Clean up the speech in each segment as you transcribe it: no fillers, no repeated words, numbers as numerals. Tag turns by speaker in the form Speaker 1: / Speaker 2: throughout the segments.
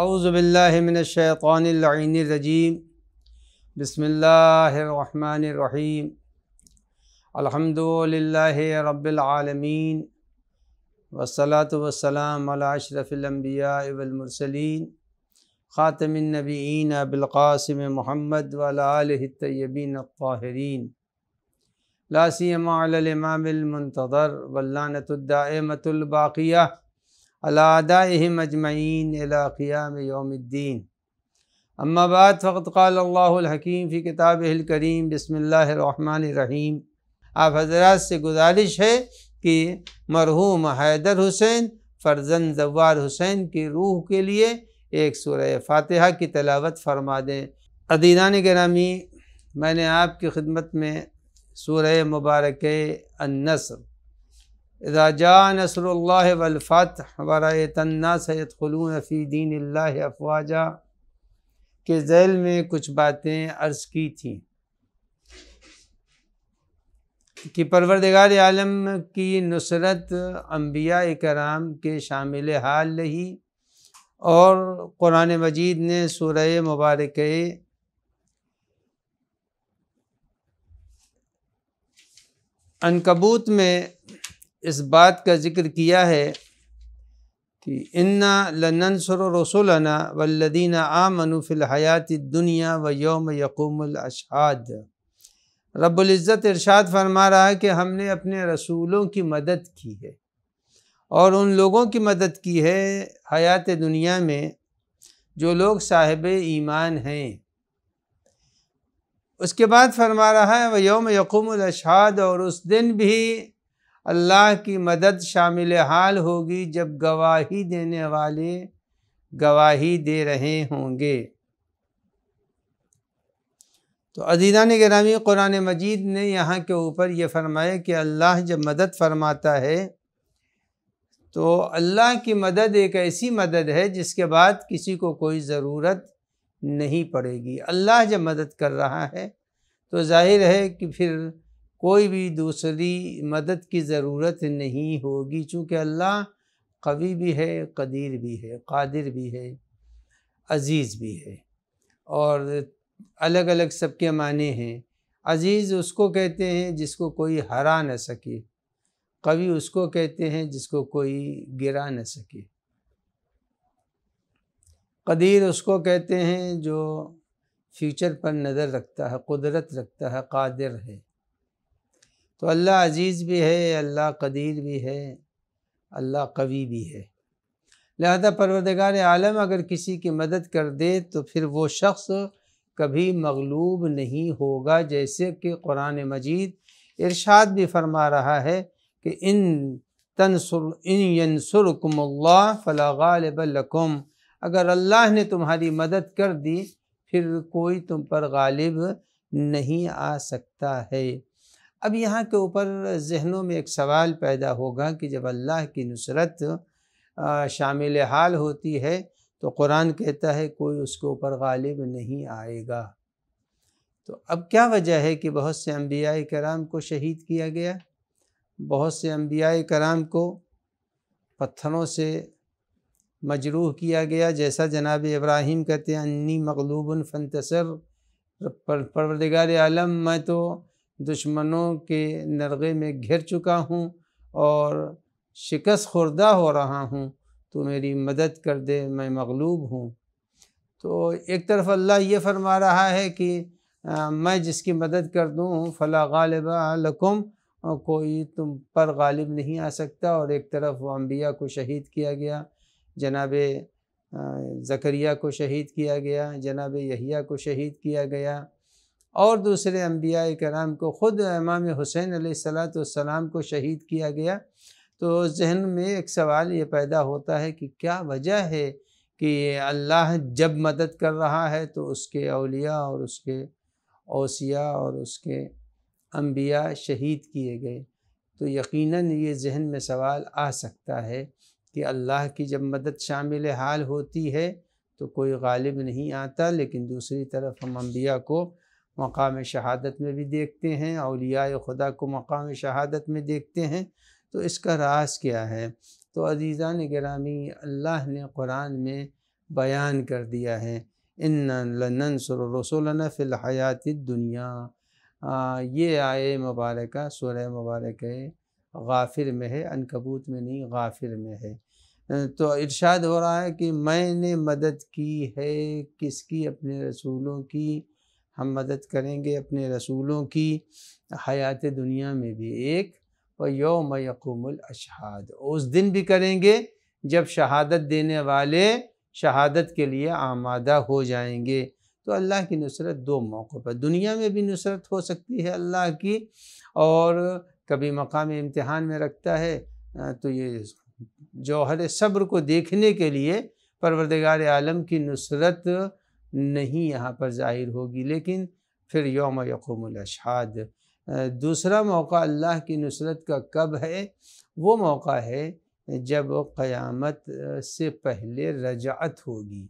Speaker 1: اعوذ باللہ من الشیطان اللعین الرجیم بسم اللہ الرحمن الرحیم الحمد للہ رب العالمین والصلاة والسلام علی اشرف الانبیاء والمرسلین خاتم النبیین ابوالقاسم محمد وعلی آلہ الطیبین الطاہرین لا سیما علی الامام المنتظر واللعنۃ الدائمۃ الباقیہ علی اعدائہم اجمعین الی قیام یوم الدین اما بعد فقد قال اللہ الحکیم فی کتابہ الکریم بسم اللہ الرحمن الرحیم۔ آپ حضرات سے گزارش ہے کہ مرحوم حیدر حسین فرزند زوار حسین کی روح کے لیے ایک سورہ فاتحہ کی تلاوت فرما دیں۔ عزیزان گرامی، میں نے آپ کی خدمت میں سورہ مبارکہ النصر اذا جاء نصر اللہ والفتح ورأیت الناس يدخلون فی دین اللہ افواجا کے ذیل میں کچھ باتیں عرض کی تھیں کہ پروردگار عالم کی نصرت انبیاء کرام کے شامل حال رہی، اور قرآن مجید نے سورہ مبارکہ عنکبوت میں اس بات کا ذکر کیا ہے کہ انا لننصر رسلنا والذین آمنوا فی الحیات الدنیا ویوم یقوم الاشہاد۔ رب العزت ارشاد فرما رہا ہے کہ ہم نے اپنے رسولوں کی مدد کی ہے اور ان لوگوں کی مدد کی ہے حیات دنیا میں جو لوگ صاحب ایمان ہیں۔ اس کے بعد فرما رہا ہے ویوم یقوم الاشہاد، اور اس دن بھی اللہ کی مدد شامل حال ہوگی جب گواہی دینے والے گواہی دے رہے ہوں گے۔ تو عزیزان گرامی، قرآن مجید نے یہاں کے اوپر یہ فرمایا کہ اللہ جب مدد فرماتا ہے تو اللہ کی مدد ایک ایسی مدد ہے جس کے بعد کسی کو کوئی ضرورت نہیں پڑے گی۔ اللہ جب مدد کر رہا ہے تو ظاہر ہے کہ پھر کوئی بھی دوسری مدد کی ضرورت نہیں ہوگی، چونکہ اللہ قوی بھی ہے، قدیر بھی ہے، قادر بھی ہے، عزیز بھی ہے، اور الگ الگ سب کے معنی ہیں۔ عزیز اس کو کہتے ہیں جس کو کوئی ہرا نہ سکے، قوی اس کو کہتے ہیں جس کو کوئی گرا نہ سکے، قدیر اس کو کہتے ہیں جو فیوچر پر نظر رکھتا ہے، قدرت رکھتا ہے، قادر ہے۔ تو اللہ عزیز بھی ہے، اللہ قدیر بھی ہے، اللہ قوی بھی ہے۔ لہذا پروردگار عالم اگر کسی کی مدد کر دے تو پھر وہ شخص کبھی مغلوب نہیں ہوگا، جیسے کہ قرآن مجید ارشاد بھی فرما رہا ہے کہ ان ینصرکم اللہ فلا غالب لکم، اگر اللہ نے تمہاری مدد کر دی پھر کوئی تم پر غالب نہیں آ سکتا ہے۔ اب یہاں کے اوپر ذہنوں میں ایک سوال پیدا ہوگا کہ جب اللہ کی نصرت شامل حال ہوتی ہے تو قرآن کہتا ہے کوئی اس کے اوپر غالب نہیں آئے گا، تو اب کیا وجہ ہے کہ بہت سے انبیاء کرام کو شہید کیا گیا، بہت سے انبیاء کرام کو پتھروں سے مجروح کیا گیا، جیسا جناب ابراہیم کہتے ہیں انی مغلوب فانتصر، پروردگار عالم میں تو دشمنوں کے نرغے میں گھر چکا ہوں اور شکست خوردہ ہو رہا ہوں، تو میری مدد کر دے، میں مغلوب ہوں۔ تو ایک طرف اللہ یہ فرما رہا ہے کہ میں جس کی مدد کر دوں فلا غالب لکم، کوئی تم پر غالب نہیں آ سکتا، اور ایک طرف وہ انبیاء کو شہید کیا گیا، جناب زکریا کو شہید کیا گیا، جناب یحییٰ کو شہید کیا گیا، اور دوسرے انبیاء کرام کو، خود امام حسین علیہ السلام کو شہید کیا گیا۔ تو ذہن میں ایک سوال یہ پیدا ہوتا ہے کہ کیا وجہ ہے کہ اللہ جب مدد کر رہا ہے تو اس کے اولیاء اور اس کے اوصیاء اور اس کے انبیاء شہید کیے گئے؟ تو یقیناً یہ ذہن میں سوال آ سکتا ہے کہ اللہ کی جب مدد شامل حال ہوتی ہے تو کوئی غالب نہیں آتا، لیکن دوسری طرف ہم انبیاء کو مقام شہادت میں بھی دیکھتے ہیں، اولیاء خدا کو مقام شہادت میں دیکھتے ہیں، تو اس کا راز کیا ہے؟ تو عزیزان گرامی، اللہ نے قرآن میں بیان کر دیا ہے۔ اِنَّا لَنَنْصُرُ رُسُلَنَا فِي الْحَيَاةِ الدُّنْيَا، یہ آیے مبارکہ سورہ مبارکہ غافر میں ہے، عنکبوت میں نہیں، غافر میں ہے۔ تو ارشاد ہو رہا ہے کہ میں نے مدد کی ہے کس کی؟ اپنے رسولوں کی۔ ہم مدد کریں گے اپنے رسولوں کی حیات دنیا میں بھی ایک، وَيَوْمَ يَقُومُ الْأَشْهَادُ، اس دن بھی کریں گے جب شہادت دینے والے شہادت کے لیے آمادہ ہو جائیں گے۔ تو اللہ کی نصرت دو موقع پر، دنیا میں بھی نصرت ہو سکتی ہے اللہ کی، اور کبھی مقام امتحان میں رکھتا ہے تو یہ جوہر صبر کو دیکھنے کے لیے پروردگار عالم کی نصرت نہیں یہاں پر ظاہر ہوگی، لیکن پھر یوم یقوم الاشہاد دوسرا موقع اللہ کی نصرت کا کب ہے؟ وہ موقع ہے جب قیامت سے پہلے رجعت ہوگی۔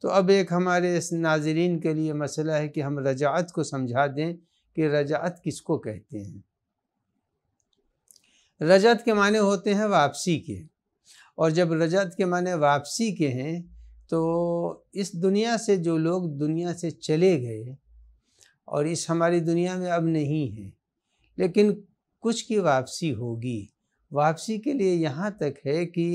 Speaker 1: تو اب ایک ہمارے اس ناظرین کے لیے مسئلہ ہے کہ ہم رجعت کو سمجھا دیں کہ رجعت کس کو کہتے ہیں۔ رجعت کے معنی ہوتے ہیں واپسی کے، اور جب رجعت کے معنی واپسی کے ہیں تو اس دنیا سے جو لوگ دنیا سے چلے گئے اور اس ہماری دنیا میں اب نہیں ہیں، لیکن کچھ کی واپسی ہوگی۔ واپسی کے لیے یہاں تک ہے کہ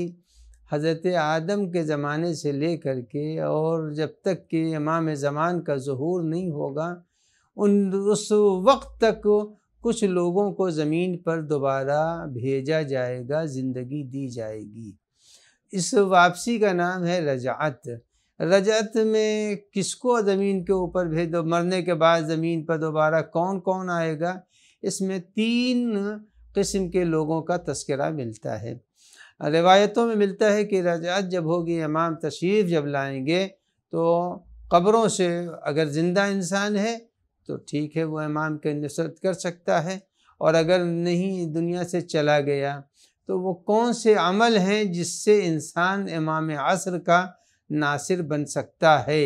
Speaker 1: حضرت آدم کے زمانے سے لے کر کے اور جب تک کہ امام زمان کا ظہور نہیں ہوگا اس وقت تک کچھ لوگوں کو زمین پر دوبارہ بھیجا جائے گا، زندگی دی جائے گی۔ اس واپسی کا نام ہے رجعت۔ رجعت میں کس کو زمین کے اوپر بھیج دو، مرنے کے بعد زمین پر دوبارہ کون کون آئے گا؟ اس میں 3 قسم کے لوگوں کا تذکرہ ملتا ہے۔ روایتوں میں ملتا ہے کہ رجعت جب ہوگی، امام تشریف جب لائیں گے تو قبروں سے اگر زندہ انسان ہے تو ٹھیک ہے، وہ امام کی نصرت کر سکتا ہے، اور اگر نہیں دنیا سے چلا گیا تو وہ کون سے عمل ہیں جس سے انسان امام عصر کا ناصر بن سکتا ہے؟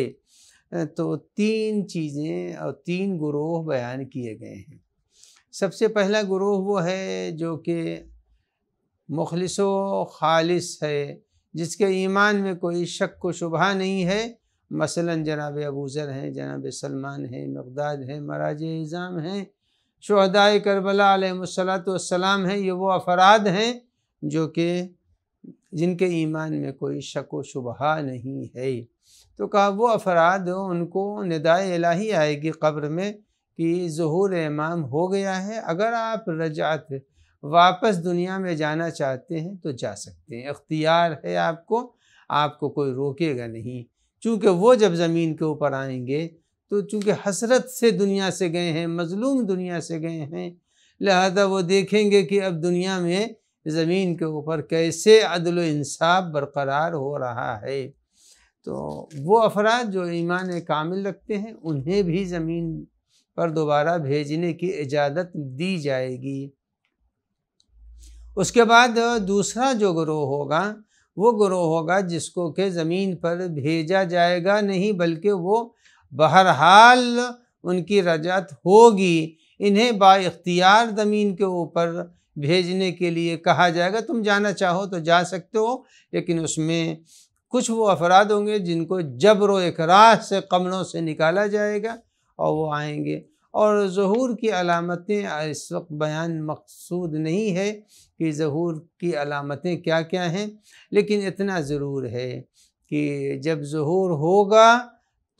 Speaker 1: تو 3 چیزیں اور 3 گروہ بیان کیے گئے ہیں۔ سب سے پہلا گروہ وہ ہے جو کہ مخلص و خالص ہے، جس کے ایمان میں کوئی شک و شبہ نہیں ہے، مثلا جناب ابو ذر ہیں، جناب سلمان ہیں، مقداد ہیں، مراج اعظام ہیں، شہدائے کربلا علیہم السلام ہیں۔ یہ وہ افراد ہیں جو کہ جن کے ایمان میں کوئی شک و شبہ نہیں ہے۔ تو کہا وہ افراد ان کو ندائے الہی آئے گی قبر میں کہ ظہور امام ہو گیا ہے، اگر آپ رجعت واپس دنیا میں جانا چاہتے ہیں تو جا سکتے ہیں، اختیار ہے آپ کو کوئی روکے گا نہیں۔ چونکہ وہ جب زمین کے اوپر آئیں گے تو چونکہ حسرت سے دنیا سے گئے ہیں، مظلوم دنیا سے گئے ہیں، لہذا وہ دیکھیں گے کہ اب دنیا میں زمین کے اوپر کیسے عدل و انصاف برقرار ہو رہا ہے۔ تو وہ افراد جو ایمان کامل رکھتے ہیں انہیں بھی زمین پر دوبارہ بھیجنے کی اجازت دی جائے گی۔ اس کے بعد دوسرا جو گروہ ہوگا وہ گروہ ہوگا جس کو کہ زمین پر بھیجا جائے گا نہیں، بلکہ وہ بہرحال ان کی رجعت ہوگی، انہیں با اختیار زمین کے اوپر بھیجنے کے لیے کہا جائے گا، تم جانا چاہو تو جا سکتے ہو، لیکن اس میں کچھ وہ افراد ہوں گے جن کو جبر و اکراہ سے قبروں سے نکالا جائے گا اور وہ آئیں گے۔ اور ظہور کی علامتیں اس وقت بیان مقصود نہیں ہے کہ ظہور کی علامتیں کیا کیا ہیں، لیکن اتنا ضرور ہے کہ جب ظہور ہوگا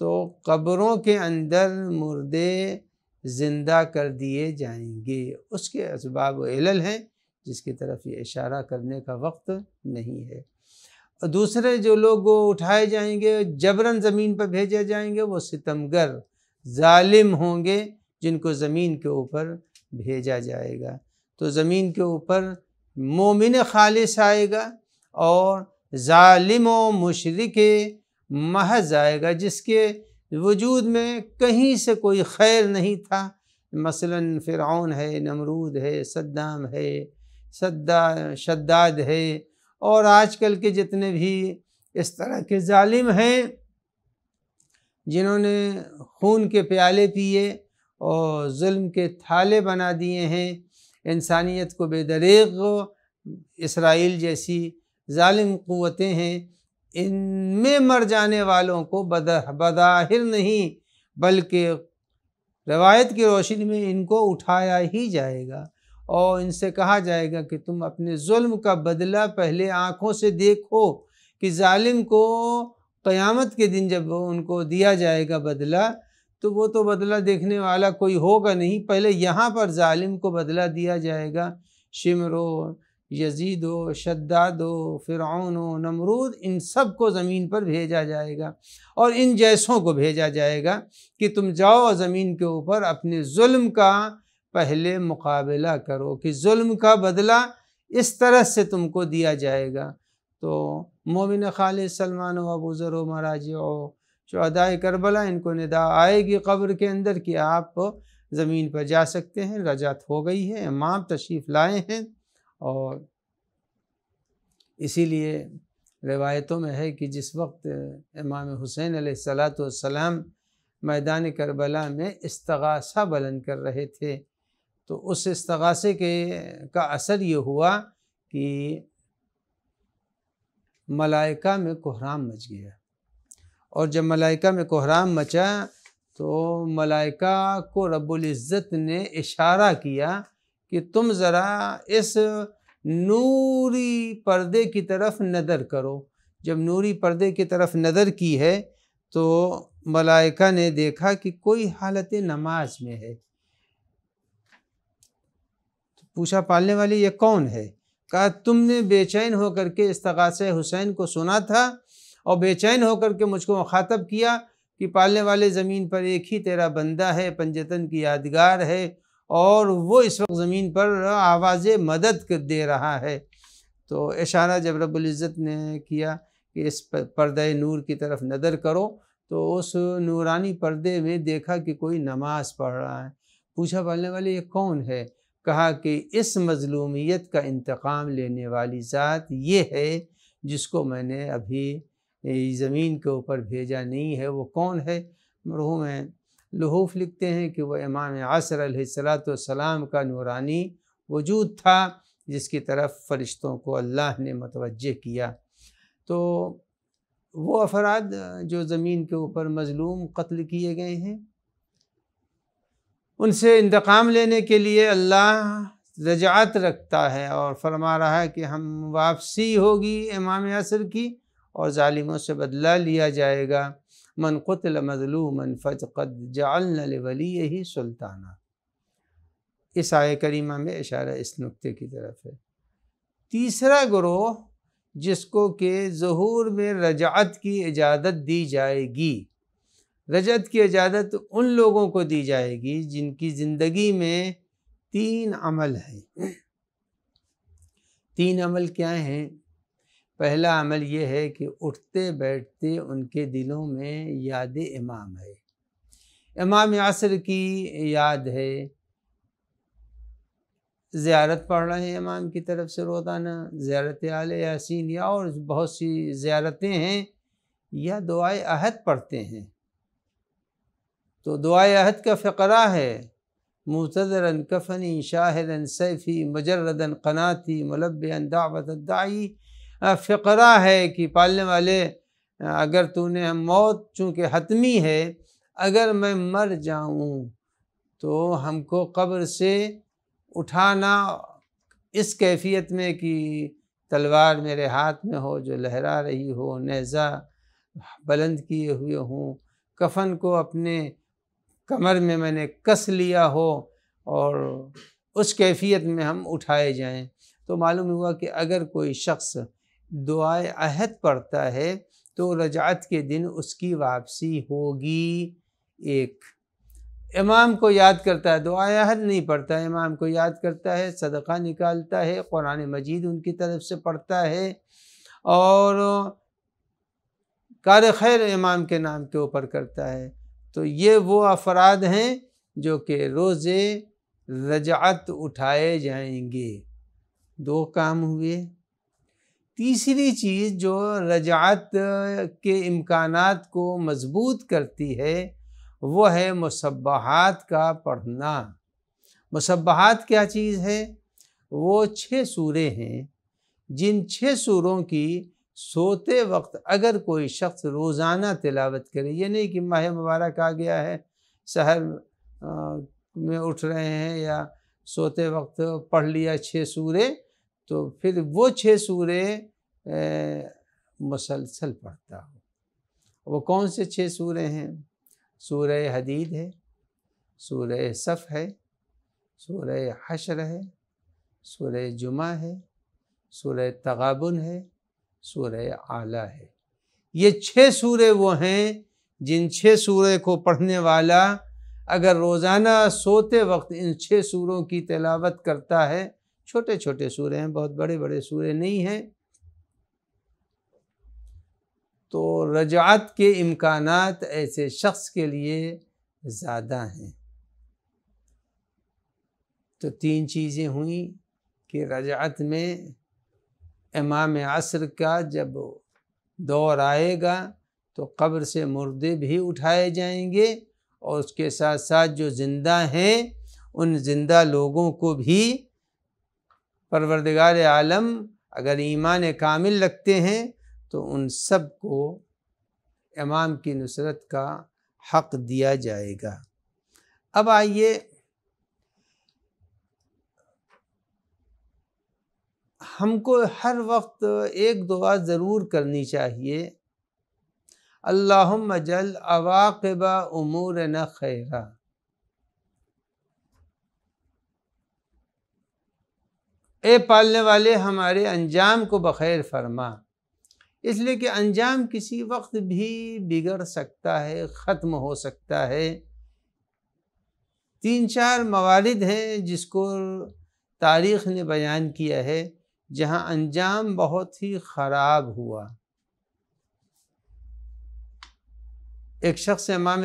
Speaker 1: تو قبروں کے اندر مردے زندہ کر دیے جائیں گے۔ اس کے اسباب و علل ہیں جس کی طرف یہ اشارہ کرنے کا وقت نہیں ہے۔ دوسرے جو لوگ اٹھائے جائیں گے، جبراً زمین پر بھیجے جائیں گے، وہ ستمگر ظالم ہوں گے جن کو زمین کے اوپر بھیجا جائے گا۔ تو زمین کے اوپر مومن خالص آئے گا اور ظالم و مشرک محض آئے گا، جس کے وجود میں کہیں سے کوئی خیر نہیں تھا، مثلا فرعون ہے، نمرود ہے، صدام ہے، شداد ہے، اور آج کل کے جتنے بھی اس طرح کے ظالم ہیں جنہوں نے خون کے پیالے پیے اور ظلم کے تھالے بنا دیے ہیں، انسانیت کو بے دریغ، اسرائیل جیسی ظالم قوتیں ہیں، ان میں مر جانے والوں کو بظاہر نہیں بلکہ روایت کی روشنی میں ان کو اٹھایا ہی جائے گا، اور ان سے کہا جائے گا کہ تم اپنے ظلم کا بدلہ پہلے آنکھوں سے دیکھو، کہ ظالم کو قیامت کے دن جب ان کو دیا جائے گا بدلہ، تو وہ تو بدلہ دیکھنے والا کوئی ہوگا نہیں، پہلے یہاں پر ظالم کو بدلہ دیا جائے گا۔ شمر و یزید و شداد و فرعون و نمرود، ان سب کو زمین پر بھیجا جائے گا، اور ان جیسوں کو بھیجا جائے گا کہ تم جاؤ زمین کے اوپر اپنے ظلم کا پہلے مقابلہ کرو، کہ ظلم کا بدلہ اس طرح سے تم کو دیا جائے گا۔ تو مومن خالص سلمان و ابو ذر و مراجع و شہدائے کربلا، ان کو ندا آئے گی قبر کے اندر کہ آپ زمین پر جا سکتے ہیں، رجعت ہو گئی ہے، امام تشریف لائے ہیں۔ اور اسی لیے روایتوں میں ہے کہ جس وقت امام حسین علیہ السلام میدان کربلا میں استغاثہ بلند کر رہے تھے، تو اس استغاثے کا اثر یہ ہوا کہ ملائکہ میں کہرام مچ گیا، اور جب ملائکہ میں کہرام مچا تو ملائکہ کو رب العزت نے اشارہ کیا کہ تم ذرا اس نوری پردے کی طرف نظر کرو۔ جب نوری پردے کی طرف نظر کی ہے تو ملائکہ نے دیکھا کہ کوئی حالت نماز میں ہے۔ پوچھا پالنے والی یہ کون ہے؟ کہا تم نے بے چین ہو کر کے استغاثہ حسین کو سنا تھا اور بے چین ہو کر کے مجھ کو مخاطب کیا کہ پالنے والے زمین پر ایک ہی تیرا بندہ ہے، پنجتن کی یادگار ہے، اور وہ اس وقت زمین پر آواز مدد دے رہا ہے۔ تو اشارہ جب رب العزت نے کیا کہ اس پردہ نور کی طرف نظر کرو، تو اس نورانی پردے میں دیکھا کہ کوئی نماز پڑھ رہا ہے۔ پوچھا پالنے والے یہ کون ہے؟ کہا کہ اس مظلومیت کا انتقام لینے والی ذات یہ ہے جس کو میں نے ابھی زمین کے اوپر بھیجا نہیں ہے۔ وہ کون ہے؟ مرحوم لحوف لکھتے ہیں کہ وہ امام عصر علیہ السلام کا نورانی وجود تھا، جس کی طرف فرشتوں کو اللہ نے متوجہ کیا۔ تو وہ افراد جو زمین کے اوپر مظلوم قتل کیے گئے ہیں، ان سے انتقام لینے کے لیے اللہ رجعت رکھتا ہے اور فرما رہا ہے کہ ہم واپسی ہوگی امام عصر کی، اور ظالموں سے بدلہ لیا جائے گا۔ من قتل مظلوما فقد جعلنا لولیہ سلطانا، اس آیہ کریمہ میں اشارہ اس نقطے کی طرف ہے۔ تیسرا گروہ جس کو کہ ظہور میں رجعت کی اجازت دی جائے گی، رجعت کی اجازت ان لوگوں کو دی جائے گی جن کی زندگی میں 3 عمل ہیں۔ 3 عمل کیا ہیں؟ پہلا عمل یہ ہے کہ اٹھتے بیٹھتے ان کے دلوں میں یاد امام ہے، امام عصر کی یاد ہے، زیارت پڑھ رہے ہیں امام کی طرف سے روزانہ، زیارت آل یاسین یا اور بہت سی زیارتیں ہیں، یا دعائے عہد پڑھتے ہیں۔ تو دعائے عہد کا فقرہ ہے معتذرا کفنی شاہدا سیفی مجردا قناتی ملبیا دعوت الداعی، فقرہ ہے کہ پالنے والے اگر تو نے موت چونکہ حتمی ہے، اگر میں مر جاؤں تو ہم کو قبر سے اٹھانا اس کیفیت میں کہ تلوار میرے ہاتھ میں ہو جو لہرا رہی ہو، نیزہ بلند کیے ہوئے ہوں، کفن کو اپنے کمر میں نے کس لیا ہو، اور اس کیفیت میں ہم اٹھائے جائیں۔ تو معلوم ہوا کہ اگر کوئی شخص دعائے عہد پڑھتا ہے تو رجعت کے دن اس کی واپسی ہوگی۔ ایک امام کو یاد کرتا ہے، دعائے عہد نہیں پڑھتا ہے، امام کو یاد کرتا ہے، صدقہ نکالتا ہے، قرآن مجید ان کی طرف سے پڑھتا ہے، اور کار خیر امام کے نام کے اوپر کرتا ہے، تو یہ وہ افراد ہیں جو کہ روز رجعت اٹھائے جائیں گے۔ 2 کام ہوئے۔ تیسری چیز جو رجعت کے امکانات کو مضبوط کرتی ہے وہ ہے مسبحات کا پڑھنا۔ مسبحات کیا چیز ہے؟ وہ 6 سورے ہیں جن 6 سوروں کی سوتے وقت اگر کوئی شخص روزانہ تلاوت کرے، یہ نہیں کہ ماہ مبارک آ گیا ہے سحر میں اٹھ رہے ہیں یا سوتے وقت پڑھ لیا 6 سورے، تو پھر وہ 6 سورے مسلسل پڑھتا ہو۔ وہ کون سے 6 سورے ہیں؟ سورہ حدید ہے، سورہ صف ہے، سورہ حشر ہے، سورہ جمعہ ہے، سورہ تغابن ہے، سورہ اعلیٰ ہے۔ یہ 6 سورے وہ ہیں جن 6 سورے کو پڑھنے والا اگر روزانہ سوتے وقت ان 6 سوروں کی تلاوت کرتا ہے، چھوٹے چھوٹے سورے ہیں، بہت بڑے بڑے سورے نہیں ہیں، تو رجعت کے امکانات ایسے شخص کے لیے زیادہ ہیں۔ تو 3 چیزیں ہوئیں کہ رجعت میں امام عصر کا جب دور آئے گا تو قبر سے مردے بھی اٹھائے جائیں گے، اور اس کے ساتھ ساتھ جو زندہ ہیں ان زندہ لوگوں کو بھی پروردگار عالم اگر ایمان کامل رکھتے ہیں تو ان سب کو امام کی نصرت کا حق دیا جائے گا۔ اب آئیے ہم کو ہر وقت ایک دعا ضرور کرنی چاہیے، اللہم اجعل عواقب امورنا خیرا۔ اے پالنے والے ہمارے انجام کو بخیر فرما، اس لیے کہ انجام کسی وقت بھی بگڑ سکتا ہے، ختم ہو سکتا ہے۔ 3-4 موارد ہیں جس کو تاریخ نے بیان کیا ہے جہاں انجام بہت ہی خراب ہوا۔ ایک شخص امام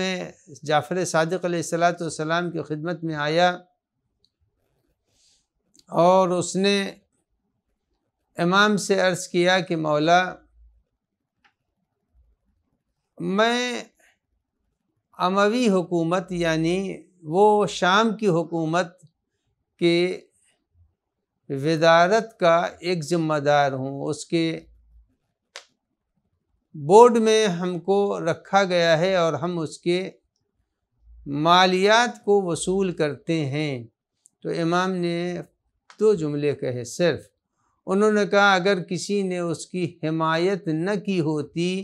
Speaker 1: جعفر صادق علیہ السلام کی خدمت میں آیا اور اس نے امام سے عرض کیا کہ مولا، میں اموی حکومت یعنی وہ شام کی حکومت کے وزارت کا ایک ذمہ دار ہوں، اس کے بورڈ میں ہم کو رکھا گیا ہے اور ہم اس کے مالیات کو وصول کرتے ہیں۔ تو امام نے 2 جملے کہے صرف، انہوں نے کہا اگر کسی نے اس کی حمایت نہ کی ہوتی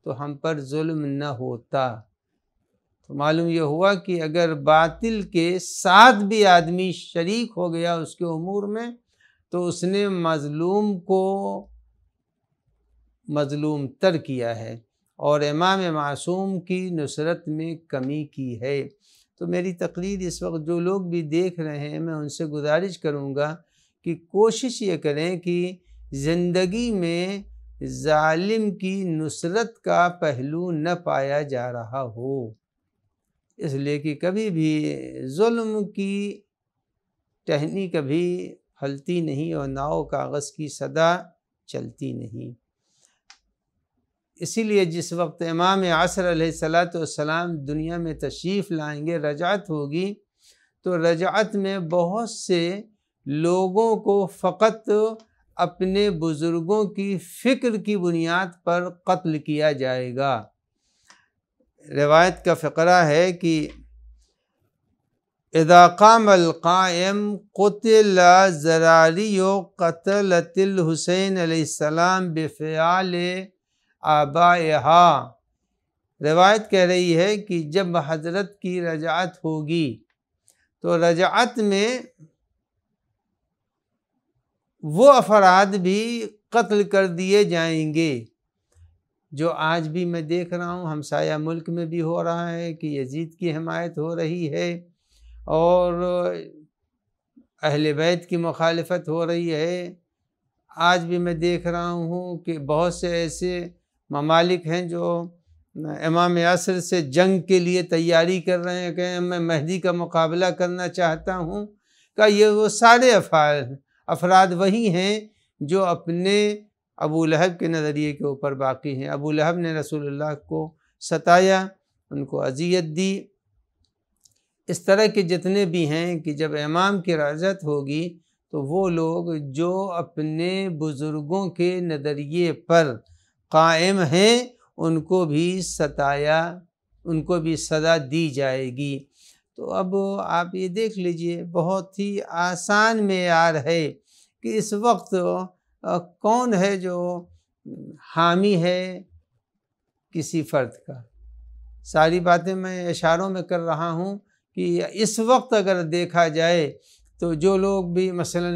Speaker 1: تو ہم پر ظلم نہ ہوتا۔ تو معلوم یہ ہوا کہ اگر باطل کے ساتھ بھی آدمی شریک ہو گیا اس کے امور میں تو اس نے مظلوم کو مظلوم تر کیا ہے اور امام معصوم کی نصرت میں کمی کی ہے۔ تو میری تقریر اس وقت جو لوگ بھی دیکھ رہے ہیں میں ان سے گزارش کروں گا کہ کوشش یہ کریں کہ زندگی میں ظالم کی نصرت کا پہلو نہ پایا جا رہا ہو، اس لیے کہ کبھی بھی ظلم کی ٹہنی کبھی پھلتی نہیں اور ناؤ کاغذ کی صدا چلتی نہیں۔ اسی لیے جس وقت امام عصر علیہ السلام دنیا میں تشریف لائیں گے، رجعت ہوگی، تو رجعت میں بہت سے لوگوں کو فقط اپنے بزرگوں کی فکر کی بنیاد پر قتل کیا جائے گا۔ روایت کا فقرہ ہے کہ اذا قام القائم قتل زراری قتلت الحسین علیہ السلام بفعال آبائہا۔ روایت کہہ رہی ہے کہ جب حضرت کی رجعت ہوگی تو رجعت میں وہ افراد بھی قتل کر دیے جائیں گے جو آج بھی میں دیکھ رہا ہوں ہمسایہ ملک میں بھی ہو رہا ہے کہ یزید کی حمایت ہو رہی ہے اور اہل بیت کی مخالفت ہو رہی ہے۔ آج بھی میں دیکھ رہا ہوں کہ بہت سے ایسے ممالک ہیں جو امام عصر سے جنگ کے لیے تیاری کر رہے ہیں کہ میں مہدی کا مقابلہ کرنا چاہتا ہوں، کہ یہ وہ سارے افراد وہی ہیں جو اپنے ابو لہب کے نظریے کے اوپر باقی ہیں۔ ابو لہب نے رسول اللہ کو ستایا، ان کو اذیت دی۔ اس طرح کے جتنے بھی ہیں کہ جب امام کی رجعت ہوگی تو وہ لوگ جو اپنے بزرگوں کے نظریے پر قائم ہیں ان کو بھی ستایا، ان کو بھی سزا دی جائے گی۔ تو اب آپ یہ دیکھ لیجئے، بہت ہی آسان معیار ہے کہ اس وقت کون ہے جو حامی ہے کسی فرد کا۔ ساری باتیں میں اشاروں میں کر رہا ہوں کہ اس وقت اگر دیکھا جائے تو جو لوگ بھی مثلاً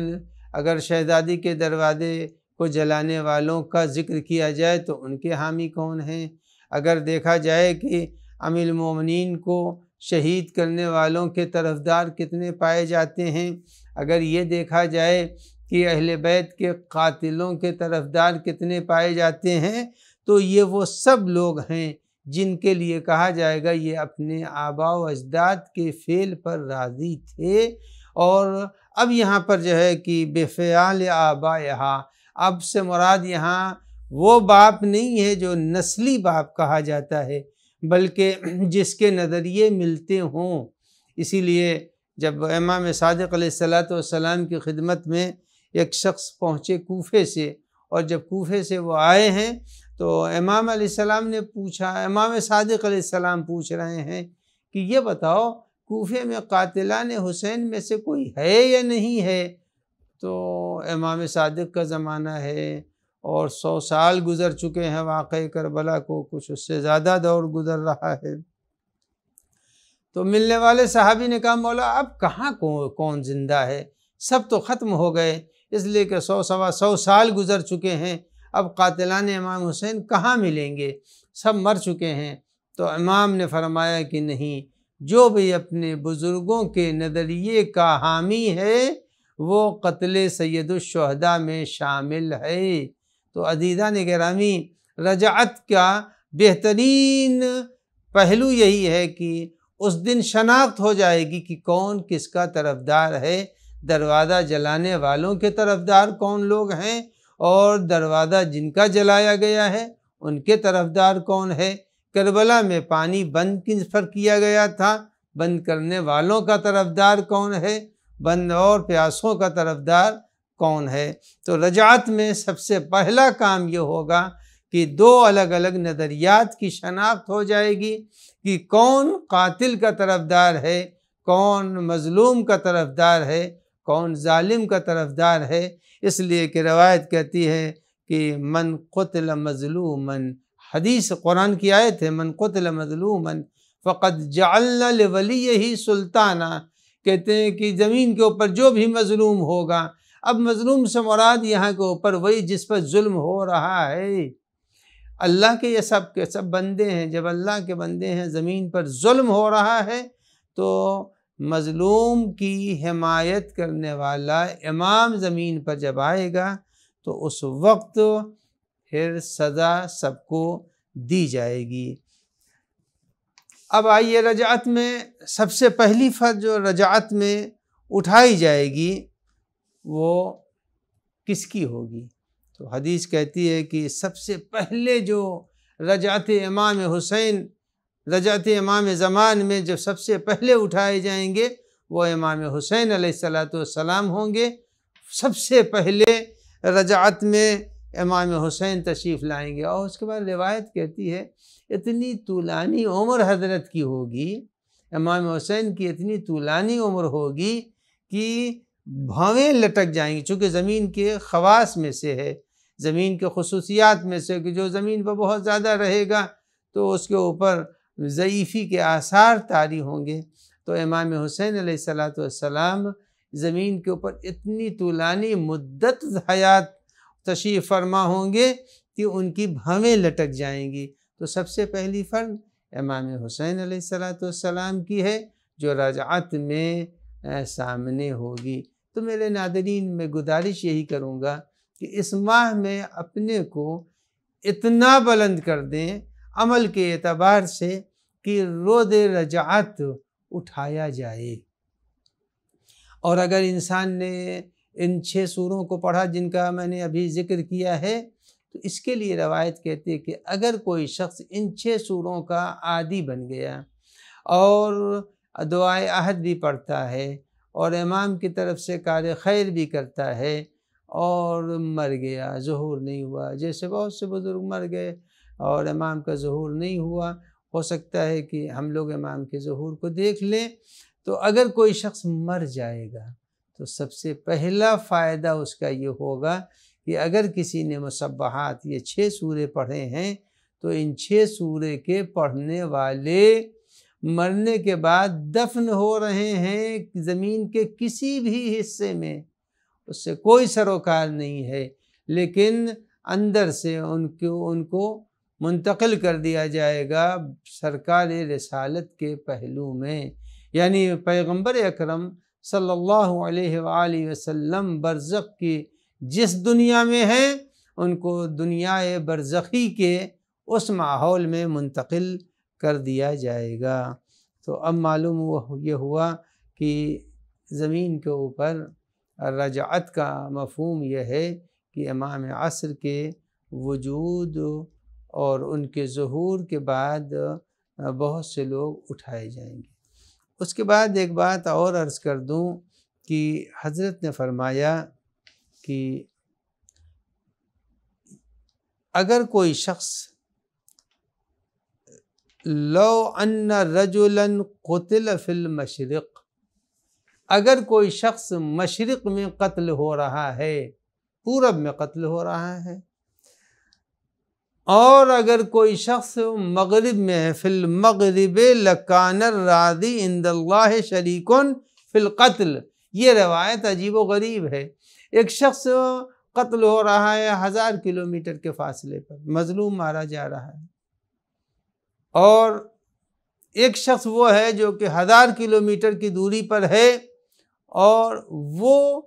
Speaker 1: اگر شہزادی کے دروازے کو جلانے والوں کا ذکر کیا جائے تو ان کے حامی کون ہیں، اگر دیکھا جائے کہ امیر المومنین کو شہید کرنے والوں کے طرفدار کتنے پائے جاتے ہیں، اگر یہ دیکھا جائے کہ اہل بیت کے قاتلوں کے طرفدار کتنے پائے جاتے ہیں، تو یہ وہ سب لوگ ہیں جن کے لیے کہا جائے گا یہ اپنے آباء و اجداد کے فعل پر راضی تھے۔ اور اب یہاں پر جو ہے کہ بفعال آبائہا، اب سے مراد یہاں وہ باپ نہیں ہے جو نسلی باپ کہا جاتا ہے، بلکہ جس کے نظریے ملتے ہوں۔ اسی لیے جب امام صادق علیہ السلام کی خدمت میں ایک شخص پہنچے کوفے سے، اور جب کوفے سے وہ آئے ہیں تو امام علیہ السلام نے پوچھا، امام صادق علیہ السلام پوچھ رہے ہیں کہ یہ بتاؤ کوفے میں قاتلان حسین میں سے کوئی ہے یا نہیں ہے؟ تو امام صادق کا زمانہ ہے اور 100 سال گزر چکے ہیں واقعہ کربلا کو، کچھ اس سے زیادہ دور گزر رہا ہے۔ تو ملنے والے صحابی نے کہا مولا اب کہاں کون زندہ ہے، سب تو ختم ہو گئے، اس لیے کہ 100 سال گزر چکے ہیں، اب قاتلان امام حسین کہاں ملیں گے، سب مر چکے ہیں۔ تو امام نے فرمایا کہ نہیں، جو بھی اپنے بزرگوں کے نظریے کا حامی ہے وہ قتل سید الشہداء میں شامل ہے۔ تو عزیزان گرامی، رجعت کا بہترین پہلو یہی ہے کہ اس دن شناخت ہو جائے گی کہ کون کس کا طرفدار ہے، دروازہ جلانے والوں کے طرفدار کون لوگ ہیں، اور دروازہ جن کا جلایا گیا ہے ان کے طرفدار کون ہے، کربلا میں پانی بند کس پر کیا گیا تھا، بند کرنے والوں کا طرفدار کون ہے، بند اور پیاسوں کا طرفدار کون ہے۔ تو رجعت میں سب سے پہلا کام یہ ہوگا کہ دو الگ الگ نظریات کی شناخت ہو جائے گی کہ کون قاتل کا طرفدار ہے، کون مظلوم کا طرفدار ہے، کون ظالم کا طرفدار ہے۔ اس لیے کہ روایت کہتی ہے کہ من قتل مظلوما، حدیث قرآن کی آیت ہے، من قتل مظلوما فقد جعلنا لولیہ سلطانا، کہتے ہیں کہ زمین کے اوپر جو بھی مظلوم ہوگا، اب مظلوم سے مراد یہاں کے اوپر وہی جس پر ظلم ہو رہا ہے۔ اللہ کے یہ سب کے سب بندے ہیں، جب اللہ کے بندے ہیں زمین پر ظلم ہو رہا ہے تو مظلوم کی حمایت کرنے والا امام زمین پر جب آئے گا تو اس وقت پھر سزا سب کو دی جائے گی۔ اب آئیے رجعت میں سب سے پہلی فرض جو رجعت میں اٹھائی جائے گی وہ کس کی ہوگی؟ تو حدیث کہتی ہے کہ سب سے پہلے جو رجعت امام حسین، رجعت امام زمان میں جو سب سے پہلے اٹھائے جائیں گے وہ امام حسین علیہ السلام ہوں گے۔ سب سے پہلے رجعت میں امام حسین تشریف لائیں گے، اور اس کے بعد روایت کہتی ہے اتنی طولانی عمر حضرت کی ہوگی، امام حسین کی اتنی طولانی عمر ہوگی کہ بھویں لٹک جائیں گی، چونکہ زمین کے خواص میں سے ہے، زمین کے خصوصیات میں سے کہ جو زمین پر بہت زیادہ رہے گا تو اس کے اوپر ضعیفی کے آثار طاری ہوں گے۔ تو امام حسین علیہ السلام زمین کے اوپر اتنی طولانی مدت حیات تشریف فرما ہوں گے کہ ان کی بھویں لٹک جائیں گی۔ تو سب سے پہلی فرض امام حسین علیہ السلام کی ہے جو رجعت میں سامنے ہوگی۔ تو میرے ناظرین میں گزارش یہی کروں گا کہ اس ماہ میں اپنے کو اتنا بلند کر دیں عمل کے اعتبار سے کہ روز رجعت اٹھایا جائے۔ اور اگر انسان نے ان 6 سوروں کو پڑھا جن کا میں نے ابھی ذکر کیا ہے تو اس کے لیے روایت کہتے ہیں کہ اگر کوئی شخص ان 6 سوروں کا عادی بن گیا اور دعائے عہد بھی پڑھتا ہے اور امام کی طرف سے کار خیر بھی کرتا ہے اور مر گیا، ظہور نہیں ہوا، جیسے بہت سے بزرگ مر گئے اور امام کا ظہور نہیں ہوا، ہو سکتا ہے کہ ہم لوگ امام کے ظہور کو دیکھ لیں۔ تو اگر کوئی شخص مر جائے گا تو سب سے پہلا فائدہ اس کا یہ ہوگا کہ اگر کسی نے مسبحات یہ 6 سورے پڑھے ہیں تو ان 6 سورے کے پڑھنے والے مرنے کے بعد دفن ہو رہے ہیں زمین کے کسی بھی حصے میں، اس سے کوئی سروکار نہیں ہے، لیکن اندر سے ان کو منتقل کر دیا جائے گا سرکار رسالت کے پہلو میں، یعنی پیغمبر اکرم صلی اللہ علیہ وآلہ وسلم برزخ کی جس دنیا میں ہیں ان کو دنیا برزخی کے اس ماحول میں منتقل کر دیا جائے گا۔ تو اب معلوم یہ ہوا کہ زمین کے اوپر رجعت کا مفہوم یہ ہے کہ امام عصر کے وجود اور ان کے ظہور کے بعد بہت سے لوگ اٹھائے جائیں گے۔ اس کے بعد ایک بات اور عرض کر دوں کہ حضرت نے فرمایا کہ اگر کوئی شخص لو ان رجلا قتل فی المشرق، اگر کوئی شخص مشرق میں قتل ہو رہا ہے، پورب میں قتل ہو رہا ہے، اور اگر کوئی شخص مغرب میں ہے، فی المغرب لکان الراضی عند اللہ شریک فی القتل، یہ روایت عجیب و غریب ہے۔ ایک شخص قتل ہو رہا ہے 1000 کلومیٹر کے فاصلے پر، مظلوم مارا جا رہا ہے، اور ایک شخص وہ ہے جو کہ 1000 کلومیٹر کی دوری پر ہے اور وہ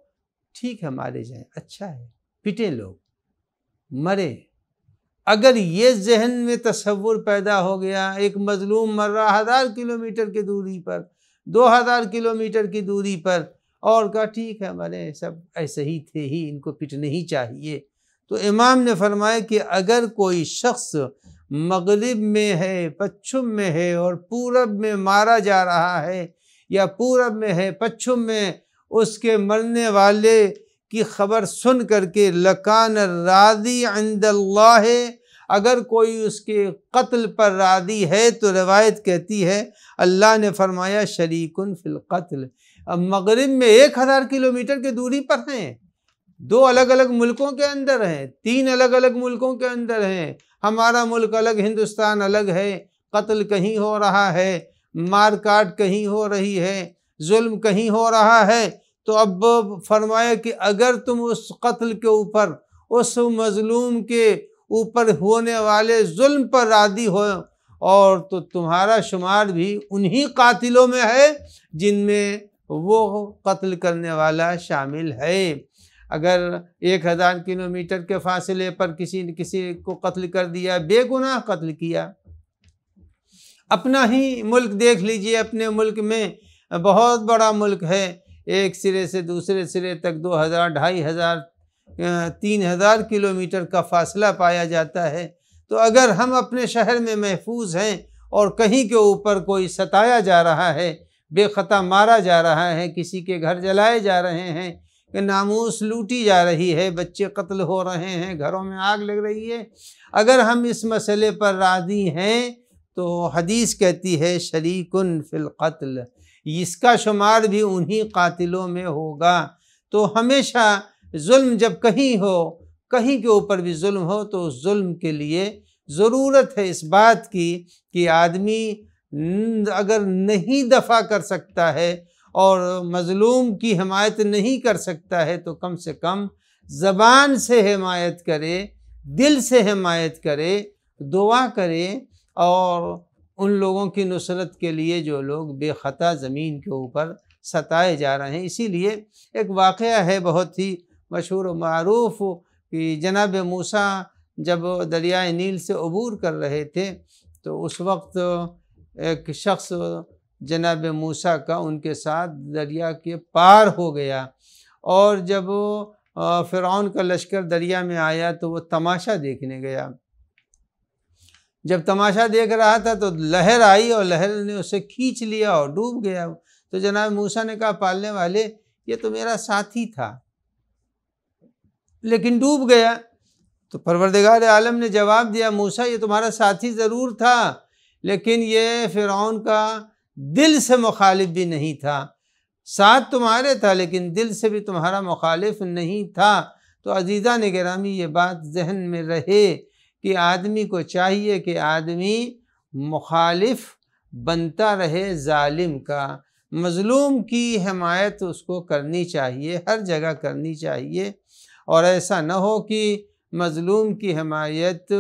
Speaker 1: ٹھیک ہے مارے جائیں، اچھا ہے، پٹے لوگ، مرے۔ اگر یہ ذہن میں تصور پیدا ہو گیا ایک مظلوم مر رہا 1000 کلومیٹر کی دوری پر، 2000 کلومیٹر کی دوری پر، اور کہا ٹھیک ہے مرے، سب ایسے ہی تھے ہی، ان کو پٹنے ہی چاہیے، تو امام نے فرمایا کہ اگر کوئی شخص مغرب میں ہے، پچھم میں ہے اور پورب میں مارا جا رہا ہے، یا پورب میں ہے پچھم میں، اس کے مرنے والے کی خبر سن کر کے لکان الراضی عند اللہ، اگر کوئی اس کے قتل پر راضی ہے تو روایت کہتی ہے اللہ نے فرمایا شریکن فی القتل۔ اب مغرب میں 1000 کلومیٹر کی دوری پر ہیں، 2 الگ الگ ملکوں کے اندر ہیں، 3 الگ الگ ملکوں کے اندر ہیں، ہمارا ملک الگ، ہندوستان الگ ہے، قتل کہیں ہو رہا ہے، مار کاٹ کہیں ہو رہی ہے، ظلم کہیں ہو رہا ہے، تو اب فرمایا کہ اگر تم اس قتل کے اوپر، اس مظلوم کے اوپر ہونے والے ظلم پر راضی ہو، اور تو تمہارا شمار بھی انہی قاتلوں میں ہے جن میں وہ قتل کرنے والا شامل ہے۔ اگر 1000 کلومیٹر کے فاصلے پر کسی نے کسی کو قتل کر دیا، بے گناہ قتل کیا، اپنا ہی ملک دیکھ لیجئے، اپنے ملک میں بہت بڑا ملک ہے، ایک سرے سے دوسرے سرے تک 2000، 2500، 3000 کلومیٹر کا فاصلہ پایا جاتا ہے، تو اگر ہم اپنے شہر میں محفوظ ہیں اور کہیں کے اوپر کوئی ستایا جا رہا ہے، بے خطا مارا جا رہا ہے، کسی کے گھر جلائے جا رہے ہیں، کہ ناموس لوٹی جا رہی ہے، بچے قتل ہو رہے ہیں، گھروں میں آگ لگ رہی ہے، اگر ہم اس مسئلے پر راضی ہیں تو حدیث کہتی ہے شریکن فی القتل، اس کا شمار بھی انہی قاتلوں میں ہوگا۔ تو ہمیشہ ظلم جب کہیں ہو، کہیں کے اوپر بھی ظلم ہو، تو اس ظلم کے لیے ضرورت ہے اس بات کی کہ آدمی اگر نہیں دفع کر سکتا ہے اور مظلوم کی حمایت نہیں کر سکتا ہے تو کم سے کم زبان سے حمایت کرے، دل سے حمایت کرے، دعا کرے، اور ان لوگوں کی نصرت کے لیے جو لوگ بے خطا زمین کے اوپر ستائے جا رہے ہیں۔ اسی لیے ایک واقعہ ہے بہت ہی مشہور و معروف کہ جناب موسیٰ جب دریائے نیل سے عبور کر رہے تھے تو اس وقت ایک شخص جناب موسیٰ کا ان کے ساتھ دریا کے پار ہو گیا، اور جب فرعون کا لشکر دریا میں آیا تو وہ تماشا دیکھنے گیا۔ جب تماشا دیکھ رہا تھا تو لہر آئی اور لہر نے اسے کھینچ لیا اور ڈوب گیا۔ تو جناب موسیٰ نے کہا پالنے والے یہ تو میرا ساتھی تھا، لیکن ڈوب گیا۔ تو پروردگار عالم نے جواب دیا موسیٰ یہ تمہارا ساتھی ضرور تھا لیکن یہ فرعون کا دل سے مخالف بھی نہیں تھا، ساتھ تمہارے تھا لیکن دل سے بھی تمہارا مخالف نہیں تھا۔ تو عزیزان گرامی یہ بات ذہن میں رہے کہ آدمی کو چاہیے کہ آدمی مخالف بنتا رہے ظالم کا، مظلوم کی حمایت اس کو کرنی چاہیے، ہر جگہ کرنی چاہیے، اور ایسا نہ ہو کہ مظلوم کی حمایت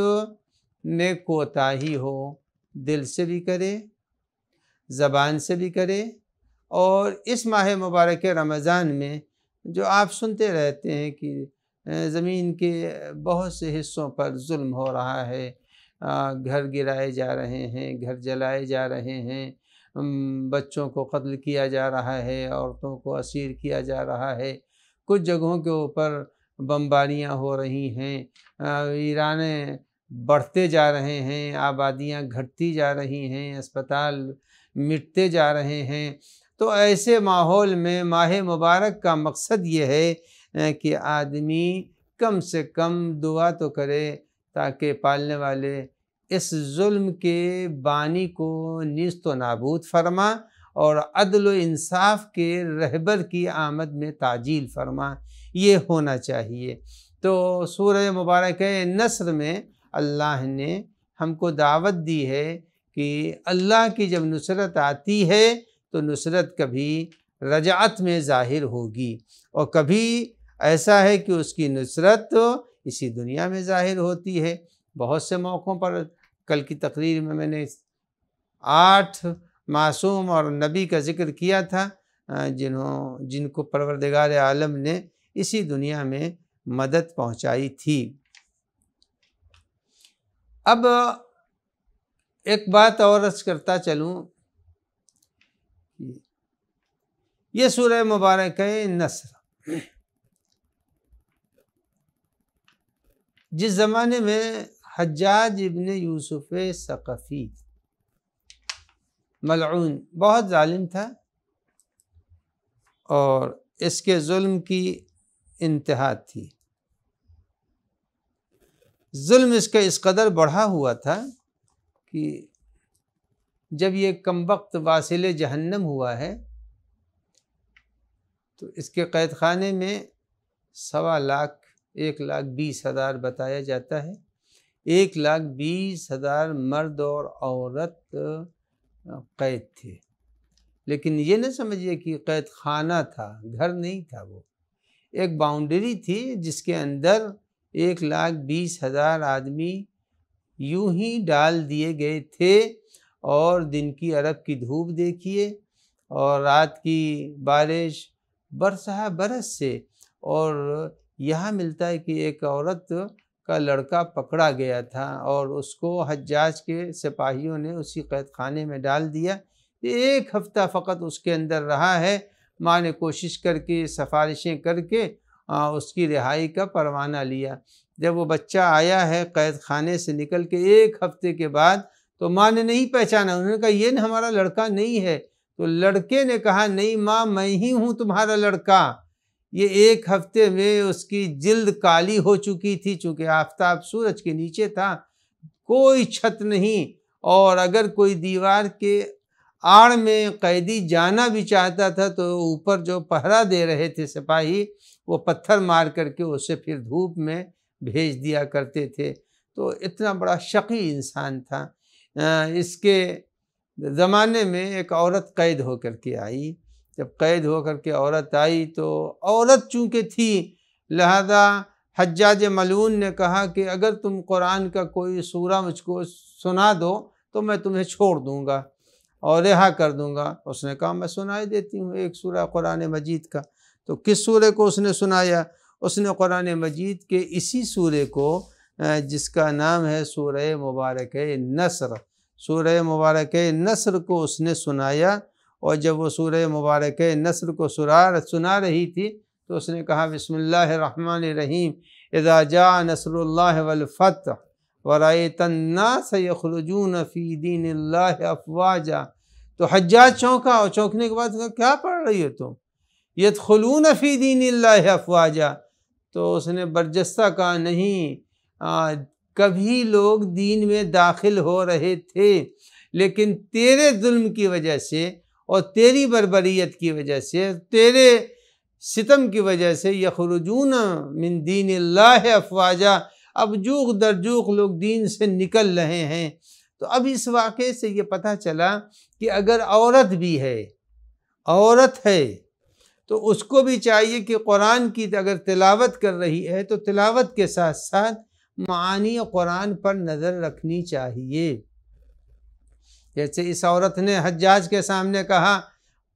Speaker 1: میں کوتاہی ہو، دل سے بھی کرے، زبان سے بھی کرے۔ اور اس ماہ مبارک رمضان میں جو آپ سنتے رہتے ہیں کہ زمین کے بہت سے حصوں پر ظلم ہو رہا ہے، گھر گرائے جا رہے ہیں، گھر جلائے جا رہے ہیں، بچوں کو قتل کیا جا رہا ہے، عورتوں کو اسیر کیا جا رہا ہے، کچھ جگہوں کے اوپر بمباریاں ہو رہی ہیں، ویرانے بڑھتے جا رہے ہیں، آبادیاں گھٹتی جا رہی ہیں، اسپتال مٹتے جا رہے ہیں۔ تو ایسے ماحول میں ماہ مبارک کا مقصد یہ ہے کہ آدمی کم سے کم دعا تو کرے تاکہ پالنے والے اس ظلم کے بانی کو نیست و نابود فرما اور عدل و انصاف کے رہبر کی آمد میں تعجیل فرما، یہ ہونا چاہیے۔ تو سورہ مبارکہ نصر میں اللہ نے ہم کو دعوت دی ہے کہ اللہ کی جب نصرت آتی ہے تو نصرت کبھی رجعت میں ظاہر ہوگی، اور کبھی ایسا ہے کہ اس کی نصرت اسی دنیا میں ظاہر ہوتی ہے۔ بہت سے موقعوں پر کل کی تقریر میں نے 8 معصوم اور نبی کا ذکر کیا تھا جن کو پروردگار عالم نے اسی دنیا میں مدد پہنچائی تھی۔ اب ایک بات اور عرض کرتا چلوں، یہ سورہ مبارکہ نصر جس زمانے میں حجاج ابن یوسف ثقفی ملعون بہت ظالم تھا اور اس کے ظلم کی انتہا تھی، ظلم اس کا اس قدر بڑھا ہوا تھا کہ جب یہ کمبخت واصل جہنم ہوا ہے تو اس کے قید خانے میں 1,20,000 بتایا جاتا ہے، 1,20,000 مرد اور عورت قید تھے۔ لیکن یہ نہ سمجھیے کہ قید خانہ تھا، گھر نہیں تھا، وہ ایک باؤنڈری تھی جس کے اندر 1,20,000 آدمی یوں ہی ڈال دیے گئے تھے، اور دن کی عرب کی دھوپ دیکھیے اور رات کی بارش برسہ برس سے، اور یہاں ملتا ہے کہ ایک عورت کا لڑکا پکڑا گیا تھا اور اس کو حجاج کے سپاہیوں نے اسی قید خانے میں ڈال دیا۔ 1 ہفتہ فقط اس کے اندر رہا ہے، ماں نے کوشش کر کے سفارشیں کر کے اس کی رہائی کا پروانہ لیا۔ جب وہ بچہ آیا ہے قید خانے سے نکل کے 1 ہفتے کے بعد تو ماں نے نہیں پہچانا، انہوں نے کہا یہ ہمارا لڑکا نہیں ہے، تو لڑکے نے کہا نہیں ماں میں ہی ہوں تمہارا لڑکا۔ یہ 1 ہفتے میں اس کی جلد کالی ہو چکی تھی، چونکہ آفتاب سورج کے نیچے تھا، کوئی چھت نہیں، اور اگر کوئی دیوار کے آڑ میں قیدی جانا بھی چاہتا تھا تو اوپر جو پہرا دے رہے تھے سپاہی وہ پتھر مار کر کے اسے پھر دھوپ میں بھیج دیا کرتے تھے۔ تو اتنا بڑا شقی انسان تھا۔ اس کے زمانے میں ایک عورت قید ہو کر کے آئی، جب قید ہو کر کے عورت آئی تو عورت چونکہ تھی لہذا حجاج ملعون نے کہا کہ اگر تم قرآن کا کوئی سورہ مجھ کو سنا دو تو میں تمہیں چھوڑ دوں گا اور رہا کر دوں گا۔ اس نے کہا میں سنائی دیتی ہوں ایک سورہ قرآن مجید کا۔ تو کس سورے کو اس نے سنایا؟ اس نے قرآن مجید کے اسی سورے کو جس کا نام ہے سورہ مبارکہ نصر، سورہ مبارکہ نصر کو اس نے سنایا، اور جب وہ سورہ مبارکہ نصر کو سنا رہی تھی تو اس نے کہا بسم اللہ الرحمن الرحیم اذا جاء نصر اللہ والفتح ورأیت الناس یخرجون فی دین اللہ افواجا۔ تو حجاج چونکا، اور چونکنے کے بعد کہا کیا پڑھ رہی ہو تم؟ یدخلون فی دین اللہ افواجا، تو اس نے برجستہ کہا نہیں، کبھی لوگ دین میں داخل ہو رہے تھے، لیکن تیرے ظلم کی وجہ سے اور تیری بربریت کی وجہ سے، تیرے ستم کی وجہ سے یخرجون من دین اللہ افواجا، اب جوق در جوق لوگ دین سے نکل رہے ہیں۔ تو اب اس واقعے سے یہ پتہ چلا کہ اگر عورت بھی ہے، عورت ہے، تو اس کو بھی چاہیے کہ قرآن کی اگر تلاوت کر رہی ہے تو تلاوت کے ساتھ ساتھ معانی قرآن پر نظر رکھنی چاہیے۔ جیسے اس عورت نے حجاج کے سامنے کہا،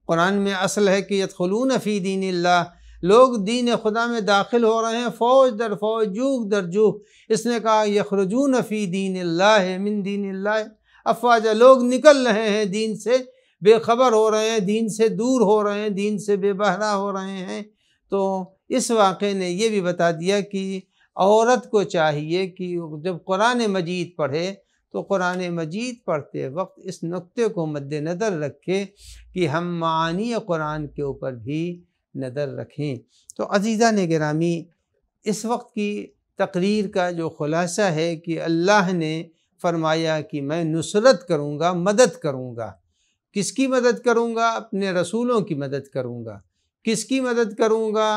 Speaker 1: قرآن میں اصل ہے کہ یدخلون فی دین اللہ، لوگ دین خدا میں داخل ہو رہے ہیں فوج در فوج، جوق در جوق۔ اس نے کہا یخرجون فی دین اللہ من دین اللہ افواجا، لوگ نکل رہے ہیں دین سے، بے خبر ہو رہے ہیں، دین سے دور ہو رہے ہیں، دین سے بے بہرہ ہو رہے ہیں۔ تو اس واقعے نے یہ بھی بتا دیا کہ عورت کو چاہیے کہ جب قرآن مجید پڑھے تو قرآن مجید پڑھتے وقت اس نقطے کو مد نظر رکھے کہ ہم معانی قرآن کے اوپر بھی نظر رکھیں۔ تو عزیزان گرامی، اس وقت کی تقریر کا جو خلاصہ ہے کہ اللہ نے فرمایا کہ میں نصرت کروں گا، مدد کروں گا۔ کس کی مدد کروں گا؟ اپنے رسولوں کی مدد کروں گا۔ کس کی مدد کروں گا؟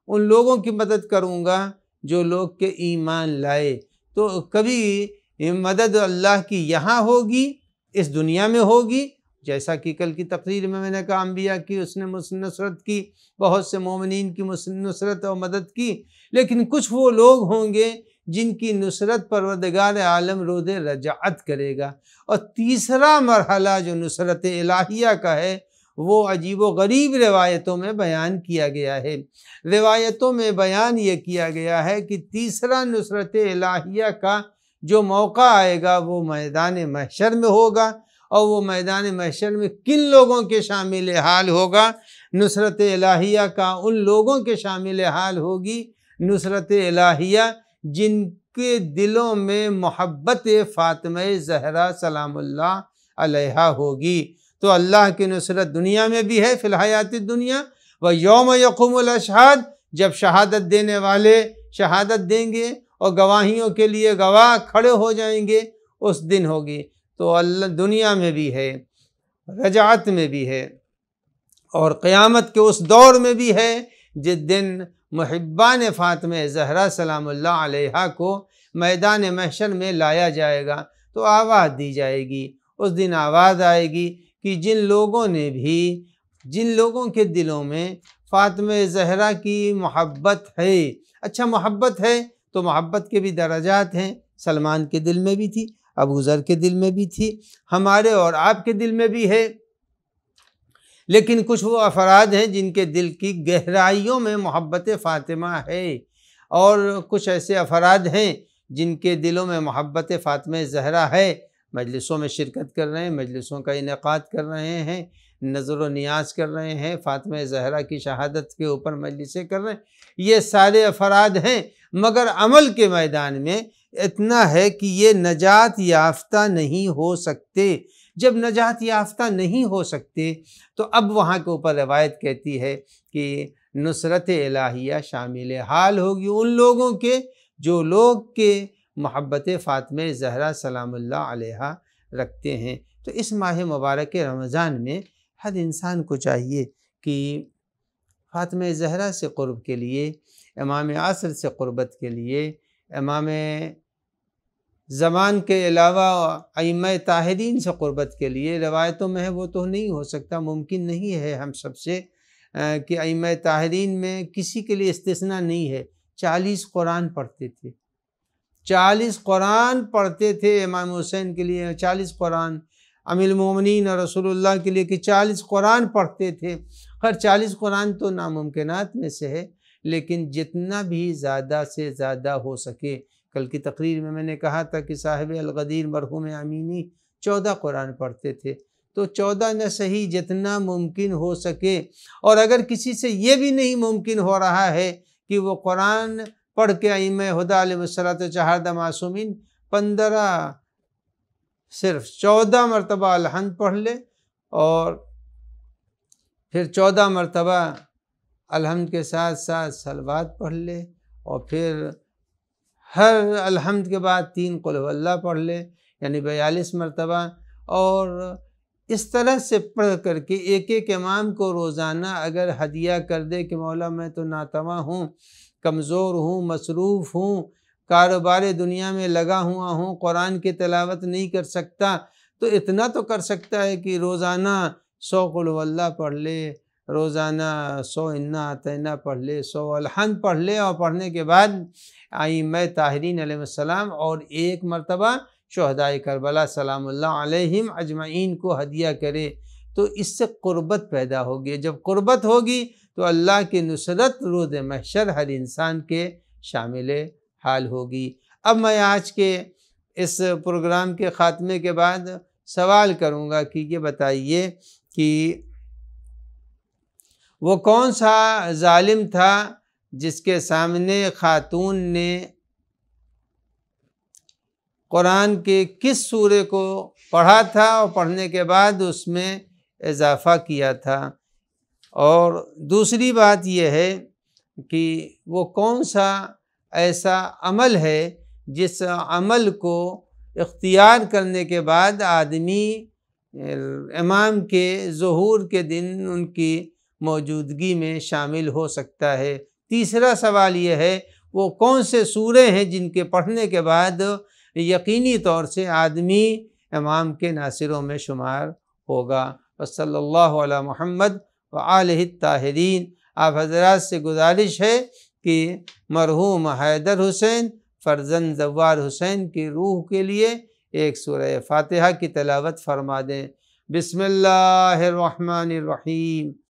Speaker 1: ان لوگوں کی مدد کروں گا جو لوگ کے ایمان لائے۔ تو کبھی مدد اللہ کی یہاں ہوگی، اس دنیا میں ہوگی، جیسا کہ کل کی تقریر میں نے کہا انبیاء کی اس نے نصرت کی، بہت سے مومنین کی نصرت اور مدد کی، لیکن کچھ وہ لوگ ہوں گے جن کی نصرت پروردگار عالم روز رجعت کرے گا۔ اور تیسرا مرحلہ جو نصرت الہیہ کا ہے وہ عجیب و غریب روایتوں میں بیان کیا گیا ہے۔ روایتوں میں بیان یہ کیا گیا ہے کہ تیسرا نصرت الہیہ کا جو موقع آئے گا وہ میدان محشر میں ہوگا، اور وہ میدان محشر میں کن لوگوں کے شامل حال ہوگا؟ نصرت الہیہ کا ان لوگوں کے شامل حال ہوگی نصرت الہیہ جن کے دلوں میں محبت فاطمہ زہرا سلام اللہ علیہا ہوگی۔ تو اللہ کی نصرت دنیا میں بھی ہے فی الحیات الدنیا، و یوم یقوم الاشہاد، جب شہادت دینے والے شہادت دیں گے اور گواہیوں کے لیے گواہ کھڑے ہو جائیں گے، اس دن ہوگی۔ تو اللہ دنیا میں بھی ہے، رجعت میں بھی ہے، اور قیامت کے اس دور میں بھی ہے جس دن محبان فاطمہ زہرا سلام اللہ علیہا کو میدان محشر میں لایا جائے گا۔ تو آواز دی جائے گی، اس دن آواز آئے گی کہ جن لوگوں کے دلوں میں فاطمہ زہرا کی محبت ہے۔ اچھا، محبت ہے تو محبت کے بھی درجات ہیں، سلمان کے دل میں بھی تھی، ابو ذر کے دل میں بھی تھی، ہمارے اور آپ کے دل میں بھی ہے، لیکن کچھ وہ افراد ہیں جن کے دل کی گہرائیوں میں محبت فاطمہ ہے، اور کچھ ایسے افراد ہیں جن کے دلوں میں محبت فاطمہ زہرا ہے، مجلسوں میں شرکت کر رہے ہیں، مجلسوں کا انعقاد کر رہے ہیں، نظر و نیاز کر رہے ہیں، فاطمہ زہرا کی شہادت کے اوپر مجلسیں کر رہے ہیں، یہ سارے افراد ہیں، مگر عمل کے میدان میں اتنا ہے کہ یہ نجات یافتہ نہیں ہو سکتے۔ جب نجات یافتہ نہیں ہو سکتے تو اب وہاں کے اوپر روایت کہتی ہے کہ نصرت الہیہ شامل حال ہوگی ان لوگوں کے جو لوگ کے محبت فاطمہ زہرا سلام اللہ علیہا رکھتے ہیں۔ تو اس ماہ مبارک رمضان میں ہر انسان کو چاہیے کہ فاطمہ زہرا سے قرب کے لیے، امام عصر سے قربت کے لیے، امام زمان کے علاوہ ائمہ طاہرین سے قربت کے لیے، روایتوں میں ہے وہ تو نہیں ہو سکتا، ممکن نہیں ہے ہم سب سے کہ ائمہ طاہرین میں کسی کے لیے استثناء نہیں ہے، 40 قرآن پڑھتے تھے، 40 قرآن پڑھتے تھے امام حسین کے لیے، 40 قرآن، ام المومنین اور رسول اللہ کے لیے کہ 40 قرآن پڑھتے تھے۔ خیر 40 قرآن تو ناممکنات میں سے ہے، لیکن جتنا بھی زیادہ سے زیادہ ہو سکے، کل کی تقریر میں نے کہا تھا کہ صاحب الغدیر مرحوم امینی 14 قرآن پڑھتے تھے، تو 14 نہ صحیح جتنا ممکن ہو سکے، اور اگر کسی سے یہ بھی نہیں ممکن ہو رہا ہے کہ وہ قرآن پڑھ کے ائمہ ہدیٰ علیہ الصلاۃ معصومین 15 صرف 14 مرتبہ الحمد پڑھ لے، اور پھر 14 مرتبہ الحمد کے ساتھ ساتھ صلوات پڑھ لے، اور پھر ہر الحمد کے بعد 3 قل هو اللہ پڑھ لے، یعنی 42 مرتبہ، اور اس طرح سے پڑھ کر کے ایک ایک امام کو روزانہ اگر ہدیہ کر دے کہ مولا میں تو ناتواں ہوں، کمزور ہوں، مصروف ہوں، کاروبار دنیا میں لگا ہوا ہوں، قرآن کی تلاوت نہیں کر سکتا، تو اتنا تو کر سکتا ہے کہ روزانہ 100 قل هو اللہ پڑھ لے، روزانہ 100 انا اعطینہ پڑھ لے، 100 الحمد پڑھ لے، اور پڑھنے کے بعد ائمہ طاہرین علیہ السلام اور 1 مرتبہ شہدائے کربلا سلام اللہ علیہم اجمعین کو ہدیہ کرے، تو اس سے قربت پیدا ہوگی۔ جب قربت ہوگی تو اللہ کی نصرت روز محشر ہر انسان کے شامل حال ہوگی۔ اب میں آج کے اس پروگرام کے خاتمے کے بعد سوال کروں گا کہ یہ بتائیے کہ وہ کون سا ظالم تھا جس کے سامنے خاتون نے قرآن کے کس سورے کو پڑھا تھا اور پڑھنے کے بعد اس میں اضافہ کیا تھا؟ اور دوسری بات یہ ہے کہ وہ کون سا ایسا عمل ہے جس عمل کو اختیار کرنے کے بعد آدمی امام کے ظہور کے دن ان کی موجودگی میں شامل ہو سکتا ہے؟ تیسرا سوال یہ ہے وہ کون سے سورے ہیں جن کے پڑھنے کے بعد یقینی طور سے آدمی امام کے ناصروں میں شمار ہوگا۔ وصلی اللہ علی محمد وآلہ الطاہرین۔ آپ حضرات سے گزارش ہے کہ مرحوم حیدر حسین فرزند زوار حسین کی روح کے لیے ایک سورہ فاتحہ کی تلاوت فرما دیں۔ بسم اللہ الرحمن الرحیم۔